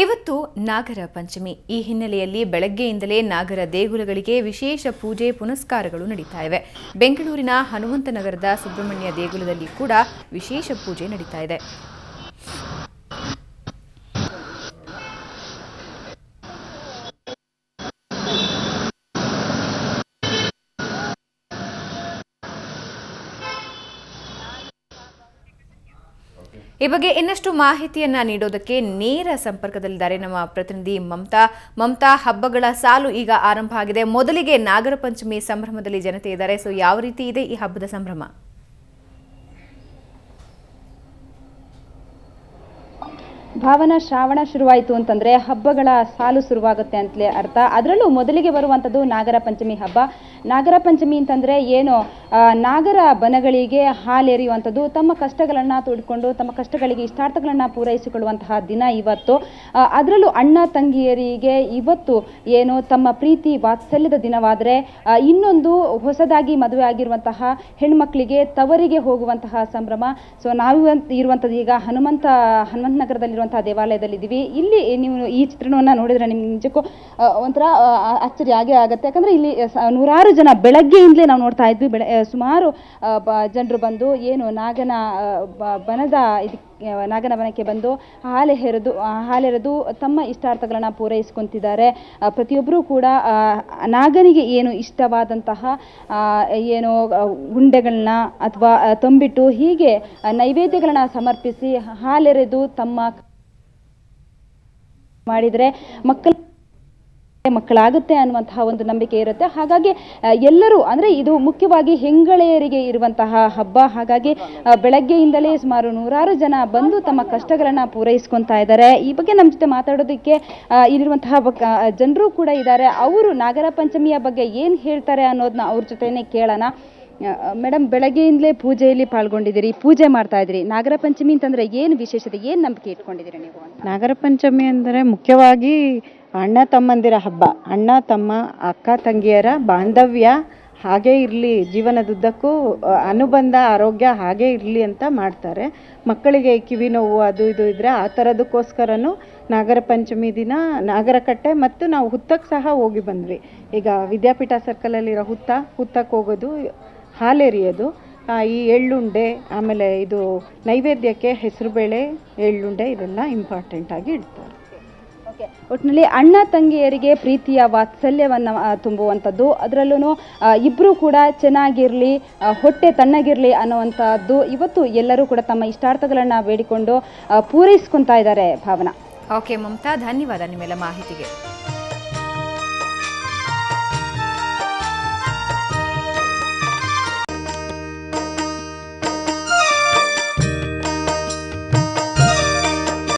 ಇವತ್ತು ನಾಗರ ಪಂಚಮಿ. ಈ ಹಿನ್ನೆಲೆಯಲ್ಲಿ ಬೆಳಗ್ಗೆಯಿಂದಲೇ ನಾಗರ ದೇಗುಲಗಳಿಗೆ ವಿಶೇಷ ಪೂಜೆ ಪುನಸ್ಕಾರಗಳು ನಡೀತಾ ಇವೆ. ಬೆಂಗಳೂರಿನ ಹನುಮಂತನಗರದ ಸುಬ್ರಹ್ಮಣ್ಯ ದೇಗುಲದಲ್ಲಿ ಕೂಡ ವಿಶೇಷ ಪೂಜೆ ನಡೀತಾ ಇದೆ. ಈ ಬಗ್ಗೆ ಇನ್ನಷ್ಟು ಮಾಹಿತಿಯನ್ನ ನೀಡೋದಕ್ಕೆ ನೇರ ಸಂಪರ್ಕದಲ್ಲಿದ್ದಾರೆ ನಮ್ಮ ಪ್ರತಿನಿಧಿ ಮಮತಾ. ಹಬ್ಬಗಳ ಸಾಲು ಈಗ ಆರಂಭ ಆಗಿದೆ. ಮೊದಲಿಗೆ ನಾಗರ ಪಂಚಮಿ ಸಂಭ್ರಮದಲ್ಲಿ ಜನತೆ ಇದ್ದಾರೆ. ಸೊ ಯಾವ ರೀತಿ ಇದೆ ಈ ಹಬ್ಬದ ಸಂಭ್ರಮ? ಭಾವನಾ, ಶ್ರಾವಣ ಶುರುವಾಯಿತು ಅಂತಂದ್ರೆ ಹಬ್ಬಗಳ ಸಾಲು ಶುರುವಾಗುತ್ತೆ ಅಂತಲೇ ಅರ್ಥ. ಅದರಲ್ಲೂ ಮೊದಲಿಗೆ ಬರುವಂಥದ್ದು ನಾಗರ ಪಂಚಮಿ ಹಬ್ಬ. ನಾಗರ ಪಂಚಮಿ ಅಂತಂದ್ರೆ ಏನು, ನಾಗರ ಬನಗಳಿಗೆ ಹಾಲೆರೆಯುವಂಥದ್ದು, ತಮ್ಮ ಕಷ್ಟಗಳನ್ನು ತೋಡಿಕೊಂಡು ತಮ್ಮ ಕಷ್ಟಗಳಿಗೆ ಇಷ್ಟಾರ್ಥಗಳನ್ನು ಪೂರೈಸಿಕೊಳ್ಳುವಂತಹ ದಿನ ಇವತ್ತು. ಅದರಲ್ಲೂ ಅಣ್ಣ ತಂಗಿಯರಿಗೆ ಇವತ್ತು ಏನು ತಮ್ಮ ಪ್ರೀತಿ ವಾತ್ಸಲ್ಯದ ದಿನವಾದರೆ, ಇನ್ನೊಂದು ಹೊಸದಾಗಿ ಮದುವೆ ಆಗಿರುವಂತಹ ಹೆಣ್ಮಕ್ಳಿಗೆ ತವರಿಗೆ ಹೋಗುವಂತಹ ಸಂಭ್ರಮ. ಸೊ ನಾವು ಇರುವಂಥದ್ದು ಈಗ ಹನುಮಂತ ನಗರದಲ್ಲಿರುವಂತಹ ದೇವಾಲಯದಲ್ಲಿದ್ದೀವಿ. ಇಲ್ಲಿ ನೀವು ಈ ಚಿತ್ರಣವನ್ನು ನೋಡಿದ್ರೆ ನಿಮ್ಗೆ ನಿಜಕ್ಕೂ ಒಂಥರ ಆಶ್ಚರ್ಯ ಆಗೇ ಆಗುತ್ತೆ. ಯಾಕಂದ್ರೆ ಇಲ್ಲಿ ನೂರಾರು ಜನ ಬೆಳಗ್ಗೆಯಿಂದಲೇ ನಾವು ನೋಡ್ತಾ ಇದ್ವಿ. ಸುಮಾರು ಜನರು ಬಂದು ಏನು ನಾಗನ ಬನಕ್ಕೆ ಬಂದು ಹಾಲೆರೆದು ತಮ್ಮ ಇಷ್ಟಾರ್ಥಗಳನ್ನು ಪೂರೈಸ್ಕೊಂತಿದ್ದಾರೆ. ಪ್ರತಿಯೊಬ್ಬರೂ ಕೂಡ ನಾಗನಿಗೆ ಏನು ಇಷ್ಟವಾದಂತಹ ಏನು ಉಂಡೆಗಳನ್ನ ಅಥವಾ ತಂಬಿಟ್ಟು ಹೀಗೆ ನೈವೇದ್ಯಗಳನ್ನ ಸಮರ್ಪಿಸಿ ಹಾಲೆರೆದು ತಮ್ಮ ಮಾಡಿದರೆ ಮಕ್ಕಳಾಗುತ್ತೆ ಅನ್ನುವಂತಹ ಒಂದು ನಂಬಿಕೆ ಇರುತ್ತೆ. ಹಾಗಾಗಿ ಎಲ್ಲರೂ ಅಂದ್ರೆ ಇದು ಮುಖ್ಯವಾಗಿ ಹೆಂಗಳೆಯರಿಗೆ ಇರುವಂತಹ ಹಬ್ಬ. ಹಾಗಾಗಿ ಬೆಳಗ್ಗೆಯಿಂದಲೇ ಸುಮಾರು ನೂರಾರು ಜನ ಬಂದು ತಮ್ಮ ಕಷ್ಟಗಳನ್ನ ಪೂರೈಸ್ಕೊತಾ ಇದ್ದಾರೆ. ಈ ಬಗ್ಗೆ ನಮ್ಮ ಜೊತೆ ಮಾತಾಡೋದಕ್ಕೆ ಇಲ್ಲಿರುವಂತಹ ಜನರು ಕೂಡ ಇದ್ದಾರೆ. ಅವರು ನಾಗರ ಪಂಚಮಿಯ ಬಗ್ಗೆ ಏನು ಹೇಳ್ತಾರೆ ಅನ್ನೋದನ್ನ ಅವ್ರ ಜೊತೆನೆ ಕೇಳೋಣ. ಮೇಡಮ್, ಬೆಳಗ್ಗೆಯಿಂದಲೇ ಪೂಜೆಯಲ್ಲಿ ಪಾಲ್ಗೊಂಡಿದ್ದೀರಿ, ಪೂಜೆ ಮಾಡ್ತಾ ಇದ್ದೀರಿ. ನಾಗರ ಪಂಚಮಿ ಅಂತಂದ್ರೆ ಏನು ವಿಶೇಷತೆ, ಏನು ನಂಬಿಕೆ ಇಟ್ಕೊಂಡಿದ್ದೀರಿ ನೀವು? ನಾಗರ ಪಂಚಮಿ ಅಂದರೆ ಮುಖ್ಯವಾಗಿ ಅಣ್ಣ ತಮ್ಮಂದಿರ ಹಬ್ಬ. ಅಣ್ಣ ತಮ್ಮ ಅಕ್ಕ ತಂಗಿಯರ ಬಾಂಧವ್ಯ ಹಾಗೇ ಇರಲಿ, ಜೀವನದುದ್ದಕ್ಕೂ ಅನುಬಂಧ ಆರೋಗ್ಯ ಹಾಗೇ ಇರಲಿ ಅಂತ ಮಾಡ್ತಾರೆ. ಮಕ್ಕಳಿಗೆ ಕಿವಿ ನೋವು ಅದು ಇದು ಇದ್ದರೆ ಆ ಥರದಕ್ಕೋಸ್ಕರನೂ ನಾಗರ ಪಂಚಮಿ ದಿನ ನಾಗರಕಟ್ಟೆ ಮತ್ತು ನಾವು ಹುತ್ತಕ್ಕೆ ಸಹ ಹೋಗಿ ಬಂದ್ವಿ. ಈಗ ವಿದ್ಯಾಪೀಠ ಸರ್ಕಲಲ್ಲಿರೋ ಹುತ್ತಕ್ಕೆ ಹೋಗೋದು, ಹಾಲೆರಿಯೋದು, ಈ ಎಳ್ಳುಂಡೆ, ಆಮೇಲೆ ಇದು ನೈವೇದ್ಯಕ್ಕೆ ಹೆಸರುಬೇಳೆ, ಎಳ್ಳುಂಡೆ ಇದೆಲ್ಲ ಇಂಪಾರ್ಟೆಂಟ್ ಆಗಿ ಇಡ್ತಾರೆ. ಓಕೆ, ಒಟ್ಟಿನಲ್ಲಿ ಅಣ್ಣ ತಂಗಿಯರಿಗೆ ಪ್ರೀತಿಯ ವಾತ್ಸಲ್ಯವನ್ನು ತುಂಬುವಂಥದ್ದು, ಅದರಲ್ಲೂ ಇಬ್ಬರು ಕೂಡ ಚೆನ್ನಾಗಿರಲಿ, ಹೊಟ್ಟೆ ತಣ್ಣಗಿರಲಿ ಅನ್ನುವಂಥದ್ದು ಇವತ್ತು ಎಲ್ಲರೂ ಕೂಡ ತಮ್ಮ ಇಷ್ಟಾರ್ಥಗಳನ್ನು ಬೇಡಿಕೊಂಡು ಪೂರೈಸ್ಕೊತಾ ಇದ್ದಾರೆ. ಭಾವನಾ. ಓಕೆ ಮಮತಾ, ಧನ್ಯವಾದ ನಿಮ್ಮೆಲ್ಲ ಮಾಹಿತಿಗೆ.